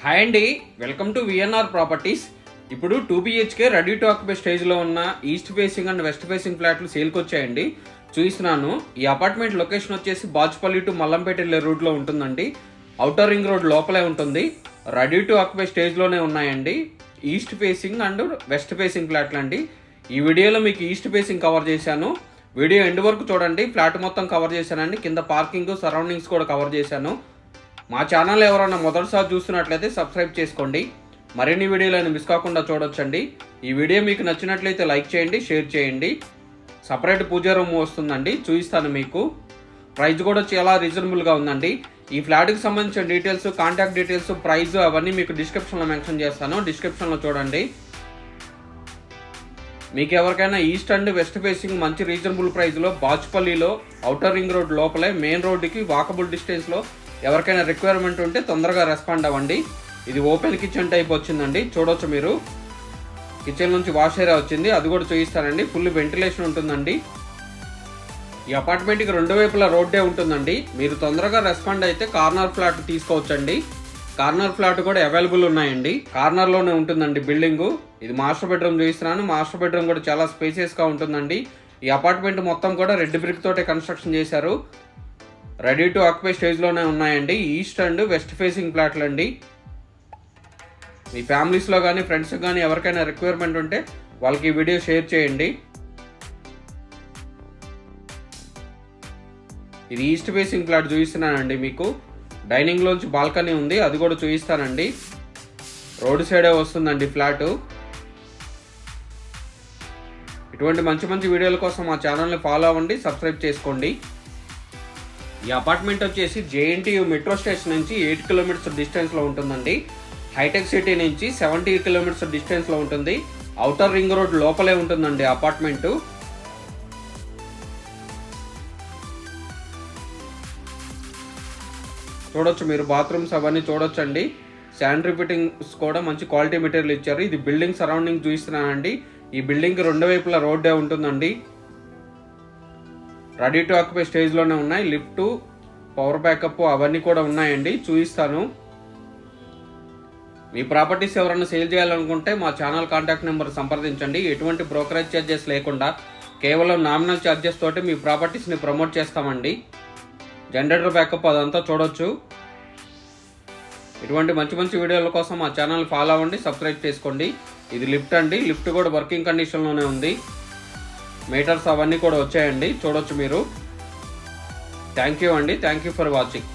Hi అండి, welcome to VNR properties. ఇప్పుడు 2 BHK ready to occupy స్టేజ్లో ఉన్న east facing and west facing ఫ్లాట్లు సేల్కి వచ్చాయండి. చూపిస్తున్నాను. ఈ అపార్ట్మెంట్ లొకేషన్ వచ్చేసి బాచుపల్లి టు మల్లంపేట వెళ్ళే రూట్లో ఉంటుందండి. ఔటర్ రింగ్ రోడ్ లోపలే ఉంటుంది. రెడీ టు ఆక్యుపై స్టేజ్లోనే ఉన్నాయండి. East facing and west facing ఫ్లాట్లు అండి. ఈ వీడియోలో మీకు ఈస్ట్ ఫేసింగ్ కవర్ చేశాను. వీడియో ఎండ్ వరకు చూడండి. ఫ్లాట్ మొత్తం కవర్ చేశానండి. కింద పార్కింగ్ సరౌండింగ్స్ కూడా కవర్ చేశాను. మా ఛానల్ ఎవరైనా మొదటిసారి చూస్తున్నట్లయితే సబ్స్క్రైబ్ చేసుకోండి. మరిన్ని వీడియోలను మిస్ కాకుండా చూడొచ్చండి. ఈ వీడియో మీకు నచ్చినట్లయితే లైక్ చేయండి, షేర్ చేయండి. సపరేట్ పూజా రూమ్ వస్తుందండి, చూపిస్తాను మీకు. ప్రైస్ కూడా చాలా రీజనబుల్గా ఉందండి. ఈ ఫ్లాట్కి సంబంధించిన డీటెయిల్స్, కాంటాక్ట్ డీటెయిల్స్, ప్రైస్ అవన్నీ మీకు డిస్క్రిప్షన్లో మెన్షన్ చేస్తాను. డిస్క్రిప్షన్లో చూడండి. మీకు ఎవరికైనా ఈస్ట్ అండ్ వెస్ట్ ఫేసింగ్ మంచి రీజనబుల్ ప్రైస్లో బాచుపల్లిలో ఔటర్ రింగ్ రోడ్ లోపలే మెయిన్ రోడ్డుకి వాకబుల్ డిస్టెన్స్లో ఎవరికైనా రిక్వైర్మెంట్ ఉంటే తొందరగా రెస్పాండ్ అవ్వండి. ఇది ఓపెన్ కిచెన్ టైప్ వచ్చిందండి, చూడొచ్చు మీరు. కిచెన్ నుంచి వాష్ ఏరియా వచ్చింది, అది కూడా చూపిస్తానండి. ఫుల్ వెంటిలేషన్ ఉంటుందండి. ఈ అపార్ట్మెంట్కి రెండు వైపులా రోడ్డే ఉంటుందండి. మీరు తొందరగా రెస్పాండ్ అయితే కార్నర్ ఫ్లాట్ తీసుకోవచ్చండి. కార్నర్ ఫ్లాట్ కూడా అవైలబుల్ ఉన్నాయండి. కార్నర్లోనే ఉంటుందండి బిల్డింగు. ఇది మాస్టర్ బెడ్రూమ్ చూపిస్తున్నాను. మాస్టర్ బెడ్రూమ్ కూడా చాలా స్పేసియస్గా ఉంటుందండి. ఈ అపార్ట్మెంట్ మొత్తం కూడా రెడ్ బ్రిక్ తోటే కన్స్ట్రక్షన్ చేశారు. రెడీ టు ఆక్యుపై స్టేజ్లోనే ఉన్నాయండి. ఈస్ట్ అండ్ వెస్ట్ ఫేసింగ్ ఫ్లాట్లు అండి. మీ ఫ్యామిలీస్లో కానీ ఫ్రెండ్స్కి కానీ ఎవరికైనా రిక్వైర్మెంట్ ఉంటే వాళ్ళకి ఈ వీడియో షేర్ చేయండి. ఇది ఈస్ట్ ఫేసింగ్ ఫ్లాట్ చూపిస్తున్నానండి మీకు. డైనింగ్లోంచి బాల్కనీ ఉంది, అది కూడా చూపిస్తానండి. రోడ్ సైడే వస్తుందండి ఫ్లాటు. ఇటువంటి మంచి మంచి వీడియోల కోసం మా ఛానల్ని ఫాలో అవ్వండి, సబ్స్క్రైబ్ చేసుకోండి. ఈ అపార్ట్మెంట్ వచ్చేసి JNTU మెట్రో స్టేషన్ నుంచి 8 కిలోమీటర్స్ డిస్టెన్స్లో ఉంటుందండి. హైటెక్ సిటీ నుంచి 70 కిలోమీటర్స్ డిస్టెన్స్లో ఉంటుంది. ఔటర్ రింగ్ రోడ్ లోపలే ఉంటుందండి అపార్ట్మెంటు. చూడొచ్చు మీరు, బాత్రూమ్స్ అవన్నీ చూడొచ్చండి. శానిటరీ ఫిట్టింగ్స్ కూడా మంచి క్వాలిటీ మెటీరియల్ ఇచ్చారు. ఇది బిల్డింగ్ సరౌండింగ్ చూపిస్తున్నానండి. ఈ బిల్డింగ్ రెండు వైపులా రోడ్డే ఉంటుందండి. రెడీ టు ఆక్యుపై స్టేజ్లోనే ఉన్నాయి. లిఫ్ట్, పవర్ బ్యాకప్ అవన్నీ కూడా ఉన్నాయండి, చూపిస్తాను. మీ ప్రాపర్టీస్ ఎవరైనా సేల్ చేయాలనుకుంటే మా ఛానల్ కాంటాక్ట్ నెంబర్ సంప్రదించండి. ఎటువంటి బ్రోకరేజ్ ఛార్జెస్ లేకుండా కేవలం నామినల్ ఛార్జెస్ తోటి మీ ప్రాపర్టీస్ని ప్రమోట్ చేస్తామండి. జనరేటర్ బ్యాకప్ అదంతా చూడొచ్చు. ఇటువంటి మంచి మంచి వీడియోల కోసం మా ఛానల్ ఫాలో అవ్వండి, సబ్స్క్రైబ్ చేసుకోండి. ఇది లిఫ్ట్ అండి. లిఫ్ట్ కూడా వర్కింగ్ కండిషన్లోనే ఉంది. మీటర్స్ అవన్నీ కూడా వచ్చాయండి, చూడొచ్చు మీరు. థ్యాంక్ యూ అండి. Thank you for watching.